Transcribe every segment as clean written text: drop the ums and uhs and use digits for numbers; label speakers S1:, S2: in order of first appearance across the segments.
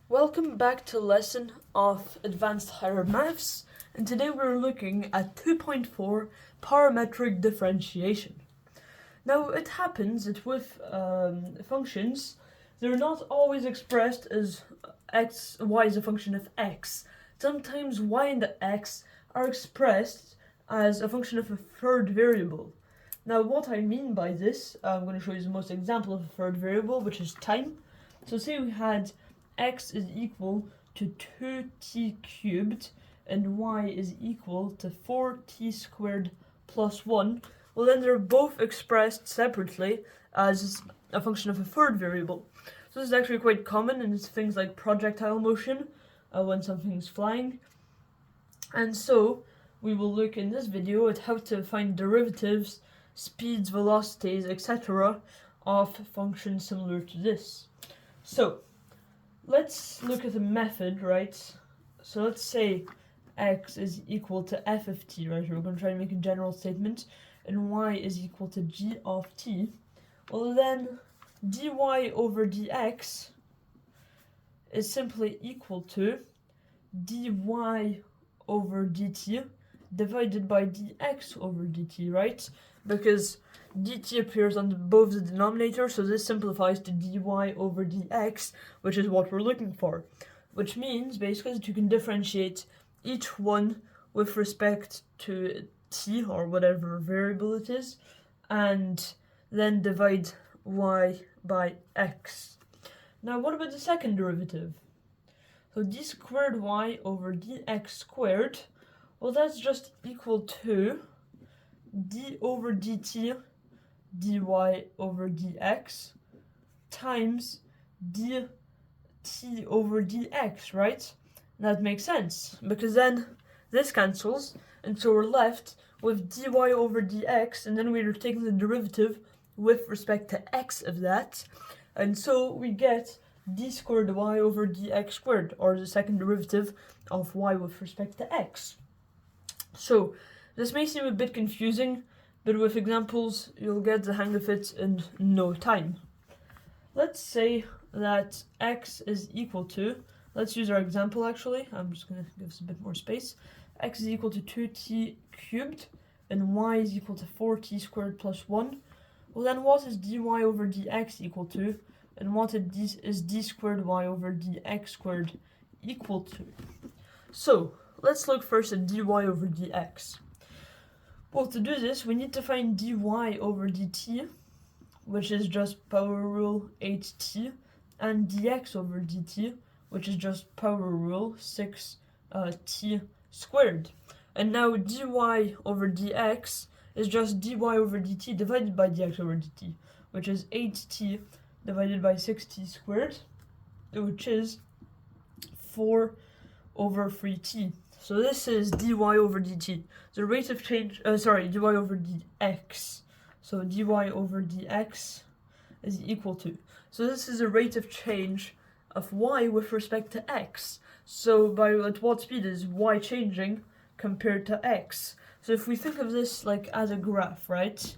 S1: Welcome back to lesson of Advanced Higher Maths, and today we're looking at 2.4 parametric differentiation. Now it happens that with functions, they're not always expressed as y is a function of x. Sometimes y and the x are expressed as a function of a third variable. Now what I mean by this, I'm going to show you the most example of a third variable, which is time. So say we had x is equal to 2t cubed and y is equal to 4t squared plus 1, well then they're both expressed separately as a function of a third variable. So this is actually quite common in things like projectile motion, when something's flying. And so we will look in this video at how to find derivatives, speeds, velocities, etc. of functions similar to this. So let's look at the method, right? So let's say x is equal to f of t, right? We're going to try to make a general statement, and y is equal to g of t. Well then, dy over dx is simply equal to dy over dt divided by dx over dt, right? Because dt appears on both the denominator, so this simplifies to dy over dx, which is what we're looking for. Which means, basically, that you can differentiate each one with respect to t, or whatever variable it is, and then divide y by x. Now, what about the second derivative? So d squared y over dx squared, well, that's just equal to d over dt dy over dx times dt over dx, right? That makes sense, because then this cancels, and so we're left with dy over dx, and then we're taking the derivative with respect to x of that, and so we get d squared y over dx squared, or the second derivative of y with respect to x. So this may seem a bit confusing, but with examples you'll get the hang of it in no time. Let's say that x is equal to, let's use our example actually, I'm just going to give us a bit more space. X is equal to 2t cubed and y is equal to 4t squared plus 1. Well then what is dy over dx equal to, and what is d squared y over dx squared equal to? So let's look first at dy over dx. Well, to do this, we need to find dy over dt, which is just power rule 8t, and dx over dt, which is just power rule 6t squared. And now dy over dx is just dy over dt divided by dx over dt, which is 8t divided by 6t squared, which is 4 over 3t. So this is dy over dt. The rate of change, dy over dx. So dy over dx is equal to. So this is the rate of change of y with respect to x. So at what speed is y changing compared to x? So if we think of this like as a graph, right?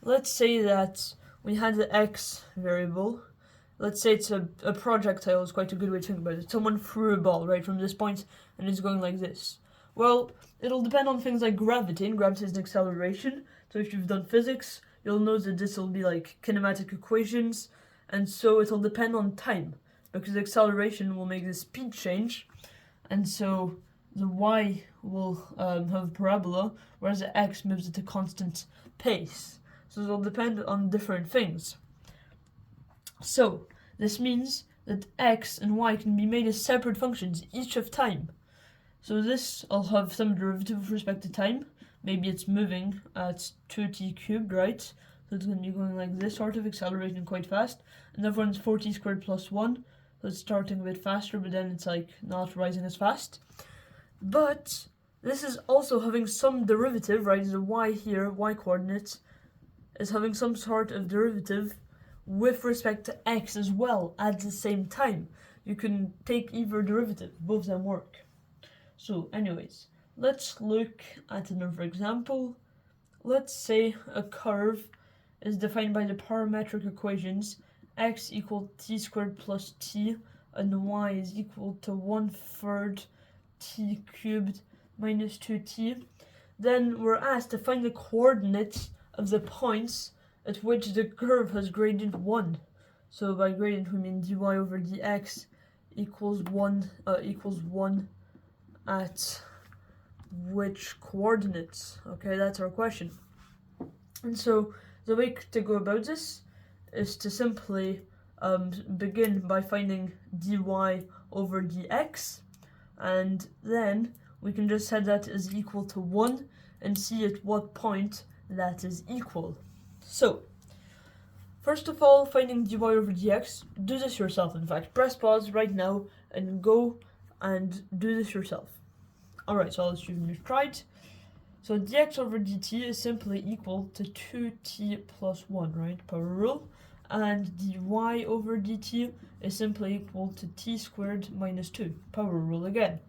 S1: Let's say that we had the x variable. Let's say it's a projectile is quite a good way to think about it. Someone threw a ball right from this point and it's going like this. Well, it'll depend on things like gravity, and gravity is an acceleration. So if you've done physics, you'll know that this will be like kinematic equations, and so it'll depend on time, because acceleration will make the speed change, and so the y will have a parabola, whereas the x moves at a constant pace. So it'll depend on different things. So this means that x and y can be made as separate functions, each of time. So this will have some derivative with respect to time. Maybe it's moving at 2t cubed, right? So it's going to be going like this, sort of accelerating quite fast. And the other one's 4t squared plus 1. So it's starting a bit faster, but then it's like not rising as fast. But this is also having some derivative, right? The y here, y coordinate, is having some sort of derivative with respect to x as well at the same time. You can take either derivative, both of them work. So anyways, let's look at another example. Let's say a curve is defined by the parametric equations x equal t squared plus t and y is equal to 1/3 t cubed minus 2t, then we're asked to find the coordinates of the points at which the curve has gradient 1. So by gradient we mean dy over dx equals 1 at which coordinates. Okay, that's our question. And so the way to go about this is to simply begin by finding dy over dx, and then we can just set that as equal to 1 and see at what point that is equal. So, first of all, finding dy over dx, do this yourself. In fact, press pause right now and go and do this yourself. Alright, so all the students tried. So dx over dt is simply equal to 2t plus 1, right? Power rule. And dy over dt is simply equal to t squared minus 2. Power rule again.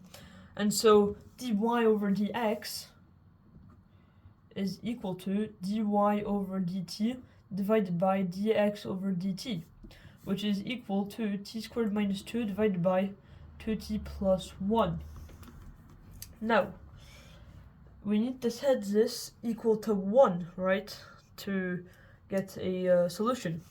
S1: And so dy over dx is equal to dy over dt divided by dx over dt, which is equal to t squared minus 2 divided by 2t plus 1. Now, we need to set this equal to 1, right, to get a solution.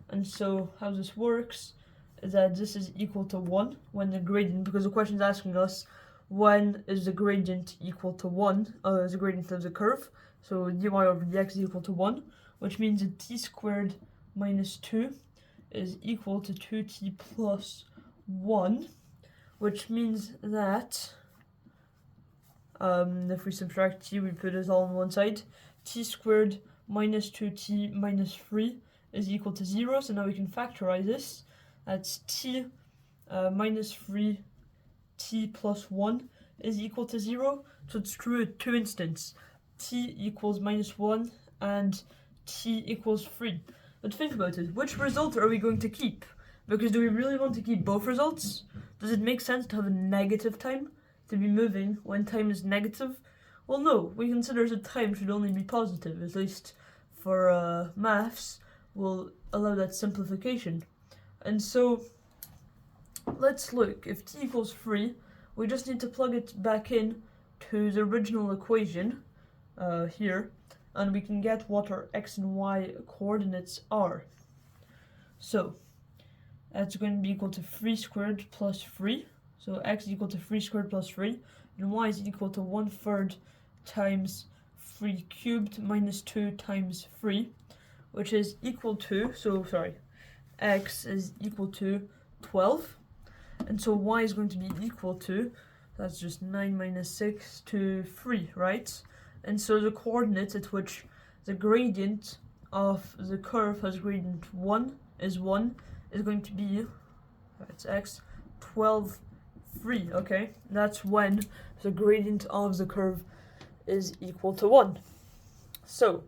S1: And so how this works is that this is equal to 1 when the gradient, because the question is asking us when is the gradient equal to 1, is the gradient of the curve. So dy over dx is equal to 1, which means that t squared minus 2 is equal to 2t plus 1, which means that if we subtract t, we put it all on one side. T squared minus 2t minus 3 is equal to 0, so now we can factorize this. That's t minus 3t plus 1 is equal to 0, so it's true at two instants. T equals minus 1 and t equals 3. But think about it, which result are we going to keep? Because do we really want to keep both results? Does it make sense to have a negative time to be moving when time is negative? Well, no, we consider that time should only be positive, at least for maths, we'll allow that simplification. And so, let's look. If t equals 3, we just need to plug it back in to the original equation here, and we can get what our x and y coordinates are. So, that's going to be equal to 3 squared plus 3. So x is equal to 3 squared plus 3, and y is equal to 1/3 times 3 cubed minus 2 times 3, which is equal to, x is equal to 12, and so y is going to be equal to, that's just 9 minus 6 to 3, right? And so the coordinate at which the gradient of the curve has gradient 1 is going to be, that's x, 12, 3, okay? That's when the gradient of the curve is equal to 1. So,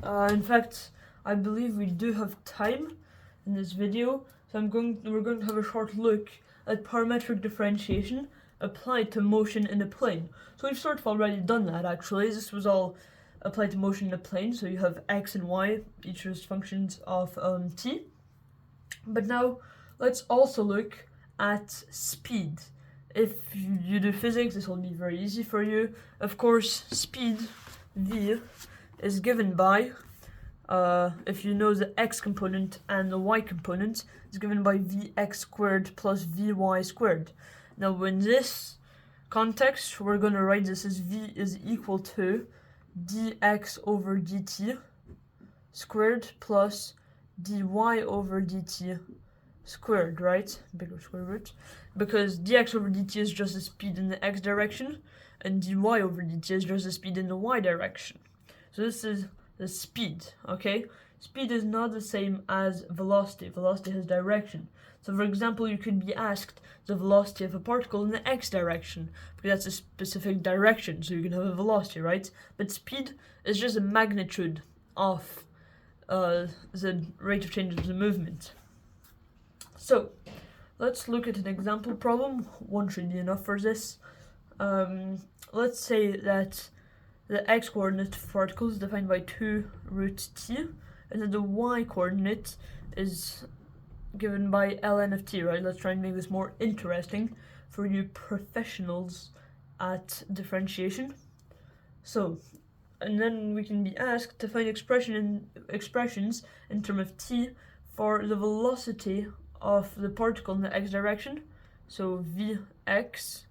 S1: in fact, I believe we do have time in this video, so we're going to have a short look at parametric differentiation applied to motion in a plane. So we've sort of already done that, actually. This was all applied to motion in a plane, so you have x and y, each as functions of t. But now, let's also look at speed. If you do physics, this will be very easy for you. Of course, speed, v, is given by, if you know the x component and the y component, is given by vx squared plus vy squared. Now, in this context, we're going to write this as v is equal to dx over dt squared plus dy over dt squared, right? Bigger square root. Because dx over dt is just the speed in the x direction, and dy over dt is just the speed in the y direction. So this is the speed, okay? Speed is not the same as velocity. Velocity has direction. So for example, you could be asked the velocity of a particle in the x direction, because that's a specific direction, so you can have a velocity, right? But speed is just a magnitude of the rate of change of the movement. So, let's look at an example problem. One should be enough for this. Let's say that the x-coordinate of particles is defined by 2 root t, and then the y-coordinate is given by ln of t, right? Let's try and make this more interesting for you professionals at differentiation. So, and then we can be asked to find expressions in terms of t for the velocity of the particle in the x direction. So vx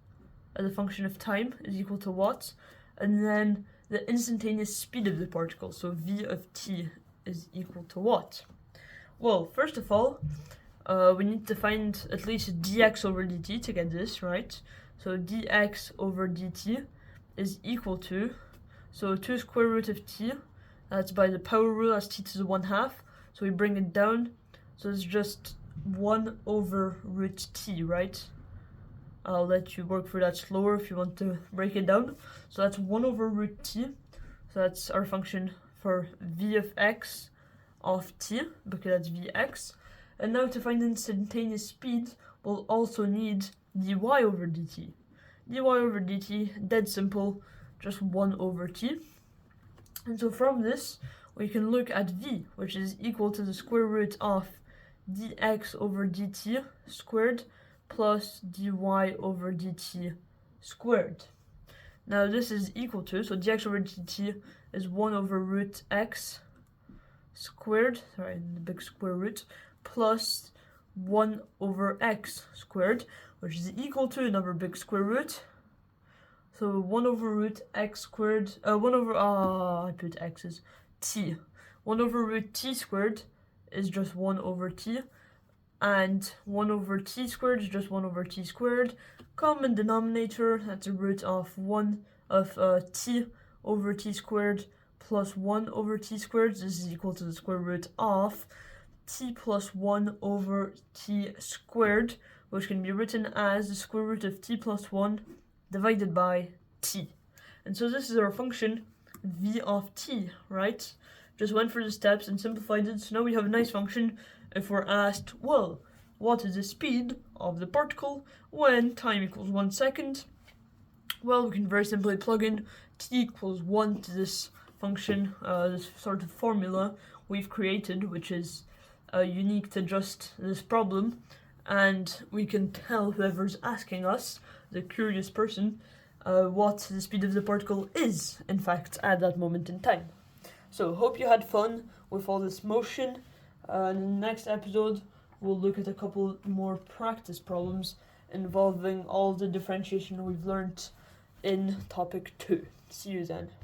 S1: as a function of time is equal to what? And then the instantaneous speed of the particle, so v of t is equal to what? Well, first of all, we need to find at least dx over dt to get this, right? So dx over dt is equal to, so 2 square root of t, that's by the power rule as t to the 1/2, so we bring it down, so it's just 1 over root t, right? I'll let you work through that slower if you want to break it down. So that's 1 over root t, so that's our function for v of x of t, because that's vx. And now to find instantaneous speed, we'll also need dy over dt. dy over dt, dead simple, just 1 over t. And so from this, we can look at v, which is equal to the square root of dx over dt squared plus dy over dt squared. Now this is equal to, so dx over dt is 1 over root x squared, sorry, the big square root, plus 1 over x squared, which is equal to another big square root. So 1 over root x squared, I put x as t. 1 over root t squared is just 1 over t, and 1 over t squared is just 1 over t squared. Common denominator, that's a root of 1 of t over t squared plus 1 over t squared. This is equal to the square root of t plus 1 over t squared, which can be written as the square root of t plus 1 divided by t. And so this is our function v of t, right? Just went through the steps and simplified it, so now we have a nice function if we're asked, well, what is the speed of the particle when time equals 1 second? Well, we can very simply plug in t equals 1 to this function, this sort of formula we've created, which is unique to just this problem, and we can tell whoever's asking us, the curious person, what the speed of the particle is, in fact, at that moment in time. So, hope you had fun with all this motion. In the next episode, we'll look at a couple more practice problems involving all the differentiation we've learned in topic 2. See you then.